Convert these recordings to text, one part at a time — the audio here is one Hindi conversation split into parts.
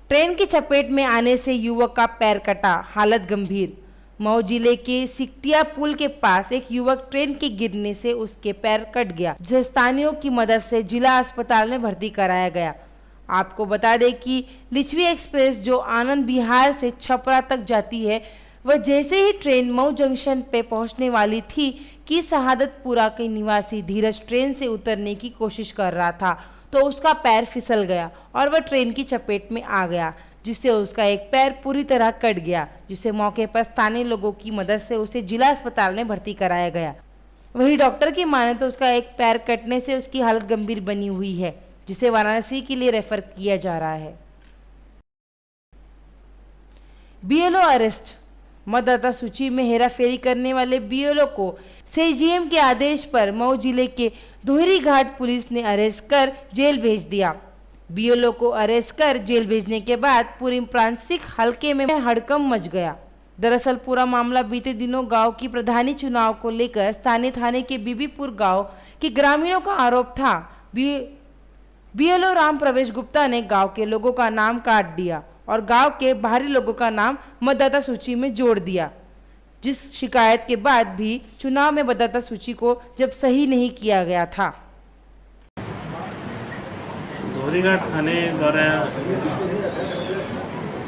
ट्रेन की चपेट में आने से युवक का पैर कटा, हालत गंभीर। मऊ जिले के सिकटिया पुल के पास एक युवक ट्रेन के गिरने से उसके पैर कट गया, जिसे स्थानीयों की मदद से जिला अस्पताल में भर्ती कराया गया। आपको बता दें कि लिच्छवी एक्सप्रेस जो आनंद विहार से छपरा तक जाती है, वह जैसे ही ट्रेन मऊ जंक्शन पे पहुंचने वाली थी कि शहादतपुरा के निवासी धीरज ट्रेन से उतरने की कोशिश कर रहा था तो उसका पैर फिसल गया और वह ट्रेन की चपेट में आ गया, जिससे उसका एक पैर पूरी तरह कट गया, जिसे मौके पर स्थानीय लोगों की मदद से उसे जिला अस्पताल में भर्ती कराया गया। वहीं डॉक्टर की माने तो उसका एक पैर कटने से उसकी हालत गंभीर बनी हुई है, जिसे वाराणसी के लिए रेफर किया जा रहा है। BLO arrest. मतदाता सूची में हेराफेरी करने वाले बीएलओ को सीजीएम के आदेश पर मऊ जिले के दोहरी घाट पुलिस ने अरेस्ट कर जेल भेज दिया। बीएलओ को अरेस्ट कर जेल भेजने के बाद पूरे प्रांतिक हलके में हड़कंप मच गया। दरअसल पूरा मामला बीते दिनों गांव की प्रधानी चुनाव को लेकर स्थानीय थाने के बीबीपुर गांव के ग्रामीणों का आरोप था। बीएलओ राम प्रवेश गुप्ता ने गांव के लोगों का नाम काट दिया और गांव के बाहरी लोगों का नाम मतदाता सूची में जोड़ दिया, जिस शिकायत के बाद भी चुनाव में मतदाता सूची को जब सही नहीं किया गया था। दोहरीघाट थाने द्वारा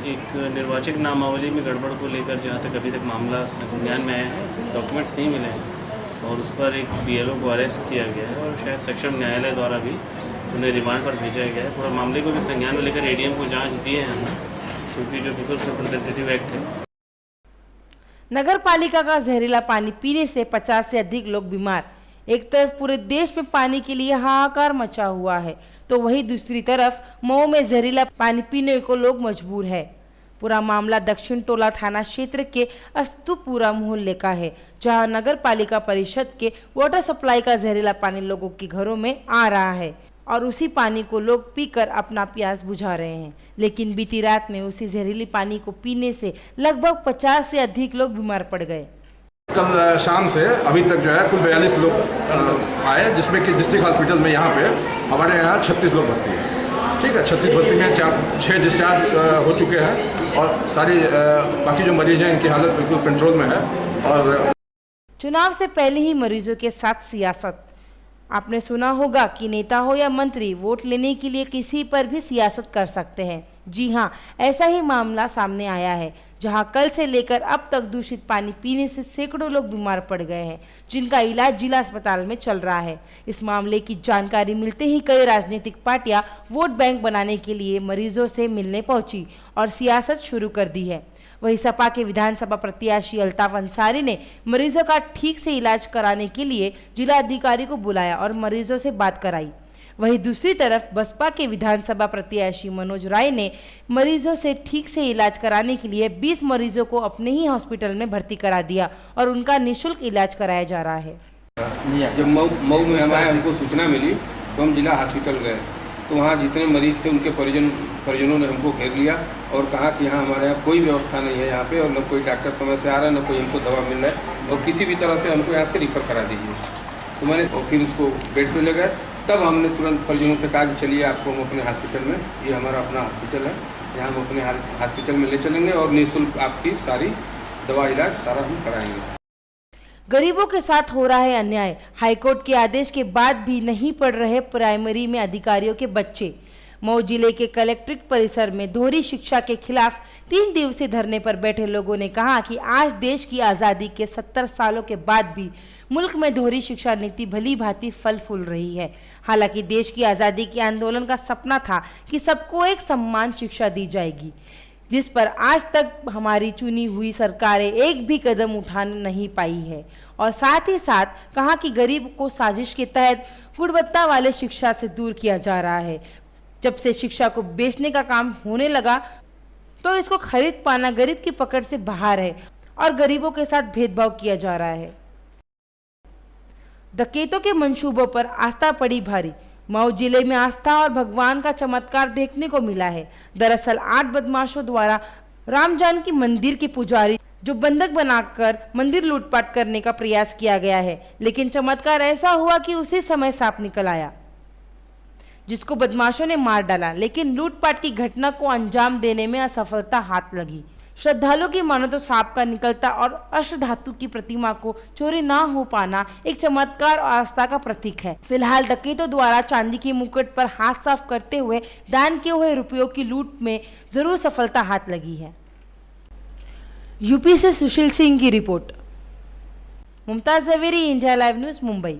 एक निर्वाचक नामावली में गड़बड़ को लेकर जहाँ तक अभी तक मामला संज्ञान में आया है, डॉक्यूमेंट्स नहीं मिले हैं और उस पर एक बीएलओ को अरेस्ट किया गया है और शायद सेक्शन न्यायालय द्वारा भी उन्हें रिमांड पर भेजा गया है। पूरा मामले को भी संज्ञान में लेकर एडीएम को जांच दिए हैं, क्योंकि जो पीपल्स रिप्रेजेंटेटिव एक्ट है। नगर पालिका का जहरीला पानी पीने से 50 से अधिक लोग बीमार। एक तरफ पूरे देश में पानी के लिए हाहाकार मचा हुआ है, तो वहीं दूसरी तरफ मऊ में जहरीला पानी पीने को लोग मजबूर है। पूरा मामला दक्षिण टोला थाना क्षेत्र के अस्तुपुरा मोहल्ले का है, जहां नगर पालिका परिषद के वाटर सप्लाई का जहरीला पानी लोगों के घरों में आ रहा है और उसी पानी को लोग पीकर अपना प्यास बुझा रहे हैं। लेकिन बीती रात में उसी जहरीली पानी को पीने से लगभग 50 से अधिक लोग बीमार पड़ गए। कल शाम से अभी तक जो है कुल 42 लोग आए, जिसमें कि डिस्ट्रिक्ट हॉस्पिटल में यहाँ पे हमारे यहाँ 36 लोग भर्ती हैं। ठीक है, 36 भर्ती में 6 डिस्चार्ज हो चुके हैं और सारी बाकी जो मरीज हैं इनकी हालत बिल्कुल कंट्रोल में है। और चुनाव से पहले ही मरीजों के साथ सियासत। आपने सुना होगा कि नेता हो या मंत्री वोट लेने के लिए किसी पर भी सियासत कर सकते हैं। जी हां, ऐसा ही मामला सामने आया है, जहां कल से लेकर अब तक दूषित पानी पीने से सैकड़ों लोग बीमार पड़ गए हैं, जिनका इलाज जिला अस्पताल में चल रहा है। इस मामले की जानकारी मिलते ही कई राजनीतिक पार्टियां वोट बैंक बनाने के लिए मरीजों से मिलने पहुंची और सियासत शुरू कर दी है। वहीं सपा के विधानसभा प्रत्याशी अल्ताफ अंसारी ने मरीजों का ठीक से इलाज कराने के लिए जिला अधिकारी को बुलाया और मरीजों से बात कराई। वहीं दूसरी तरफ बसपा के विधानसभा प्रत्याशी मनोज राय ने मरीजों से ठीक से इलाज कराने के लिए 20 मरीजों को अपने ही हॉस्पिटल में भर्ती करा दिया और उनका निःशुल्क इलाज कराया जा रहा है। जब मऊ में हमको सूचना मिली तो हम जिला हॉस्पिटल गए, तो वहाँ जितने मरीज थे उनके परिजनों ने हमको घेर लिया और कहा कि यहाँ हमारे यहाँ कोई व्यवस्था नहीं है यहाँ पे, और न कोई डॉक्टर समय से आ रहा है, न कोई हमको दवा मिल रहा है, और किसी भी तरह से हमको यहाँ से रिफ़र करा दीजिए। तो मैंने फिर उसको बेड पे ले गए। तब हमने तुरंत परिजनों से कहा कि चलिए आपको हम अपने हॉस्पिटल में, ये हमारा अपना हॉस्पिटल है, यहाँ हम अपने हॉस्पिटल में ले चलेंगे और निःशुल्क आपकी सारी दवा इलाज सारा हम कराएंगे। गरीबों के साथ हो रहा है अन्याय। हाईकोर्ट के आदेश के बाद भी नहीं पढ़ रहे प्राइमरी में अधिकारियों के बच्चे। मऊ जिले के कलेक्ट्रेट परिसर में दोहरी शिक्षा के खिलाफ 3 दिवसीय धरने पर बैठे लोगों ने कहा कि आज देश की आज़ादी के 70 सालों के बाद भी मुल्क में दोहरी शिक्षा नीति भली भांति फल फूल रही है। हालांकि देश की आज़ादी के आंदोलन का सपना था कि सबको एक समान शिक्षा दी जाएगी, जिस पर आज तक हमारी चुनी हुई सरकारें एक भी कदम उठा नहीं पाई है। और साथ ही साथ कहा कि गरीब को साजिश के तहत गुणवत्ता वाले शिक्षा से दूर किया जा रहा है। जब से शिक्षा को बेचने का काम होने लगा तो इसको खरीद पाना गरीब की पकड़ से बाहर है और गरीबों के साथ भेदभाव किया जा रहा है। डकैतों के मंसूबों पर आस्था पड़ी भारी। मऊ जिले में आस्था और भगवान का चमत्कार देखने को मिला है। दरअसल 8 बदमाशों द्वारा राम जानकी मंदिर के पुजारी जो बंधक बनाकर मंदिर लूटपाट करने का प्रयास किया गया है, लेकिन चमत्कार ऐसा हुआ कि उसी समय सांप निकल आया, जिसको बदमाशों ने मार डाला, लेकिन लूटपाट की घटना को अंजाम देने में असफलता हाथ लगी। श्रद्धालुओं की मानो तो सांप का निकलता और अष्टधातु की प्रतिमा को चोरी ना हो पाना एक चमत्कार और आस्था का प्रतीक है। फिलहाल डकैतों द्वारा चांदी के मुकुट पर हाथ साफ करते हुए दान किए हुए रुपयों की लूट में जरूर सफलता हाथ लगी है। यूपी से सुशील सिंह की रिपोर्ट। Mumtaz Javeri, India live news, Mumbai.